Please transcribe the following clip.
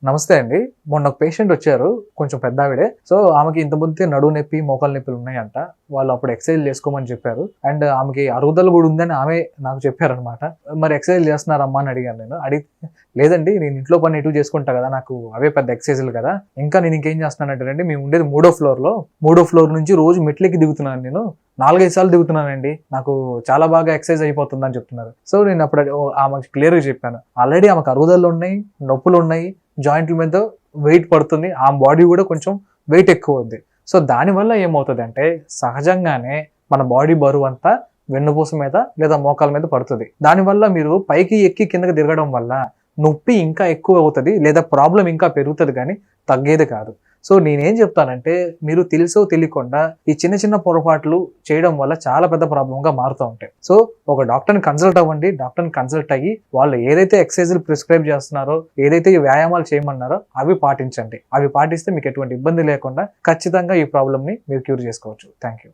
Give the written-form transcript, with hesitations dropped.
నమస్తే అండి. మొన్న ఒక పేషెంట్ వచ్చారు. కొంచెం పెద్దావిడే. సో, ఆమెకి ఇంతకుముందే నడుము నొప్పి, మోకాలు నొప్పులు ఉన్నాయంట. వాళ్ళు అప్పుడు ఎక్సర్‌సైజ్‌లు చేసుకోమని చెప్పారు. అండ్ ఆమెకి అరుగుదల కూడా ఉందని ఆమె నాకు చెప్పారనమాట. మరి ఎక్సర్‌సైజ్‌లు చేస్తున్నారమ్మా అని అడిగాను నేను. అడిగితే లేదండి నేను ఇంట్లో పని ఎటు చేసుకుంటా కదా! నాకు అవే పెద్ద ఎక్సర్‌సైజ్‌లు కదా! ఇంకా నేను ఇంకేం చేస్తున్నానంటేనండి మేము ఉండేది మూడో ఫ్లోర్‌లో. మూడో ఫ్లోర్ నుంచి రోజు మెట్లెక్కి దిగుతున్నాను నేను. 4, 5 సార్లు దిగుతున్నానండి. నాకు చాలా బాగా ఎక్సర్‌సైజ్ అయిపోతుందని చెప్తున్నారు. సో, నేను అప్పుడు ఆమెకి క్లియర్‌గా చెప్పాను. ఆల్రెడీ ఆమెకు అరుగుదలలున్నాయి, నొప్పులున్నాయి. జాయింట్ల మీద వెయిట్ పడుతుంది. ఆమె బాడీ కూడా కొంచెం వెయిట్ ఎక్కువుంది. సో, దానివల్ల ఏమవుతదంటే సహజంగానే మన బాడీ బరువంతా వెన్నుపూస మీద లేదా మోకాల మీద పడుతది. దానివల్ల మీరు పైకి ఎక్కి కిందకి దిగడం వల్ల నొప్పి ఇంకా ఎక్కువవుతది. లేదా ప్రాబ్లమ్ ఇంకా పెరుగుతది గానీ తగ్గేది కాదు. సో, నేనేం చెప్తానంటే మీరు తెలుసో తెలియకుండా ఈ చిన్న చిన్న పొరపాట్లు చేయడం వల్ల చాలా పెద్ద ప్రాబ్లమ్‌గా మారుతూ ఉంటాయి. సో, ఒక డాక్టర్‌ని కన్సల్ట్ అవ్వండి. డాక్టర్‌ని కన్సల్ట్ అయ్యి వాళ్ళు ఏదైతే ఎక్సర్‌సైజ్‌లు ప్రిస్క్రైబ్ చేస్తున్నారో, ఏదైతే ఈ వ్యాయామాలు చేయమన్నారో అవి పాటించండి. అవి పాటిస్తే మీకు ఎటువంటి ఇబ్బంది లేకుండా ఖచ్చితంగా ఈ ప్రాబ్లమ్‌ని మీరు క్యూర్ చేసుకోవచ్చు. Thank you.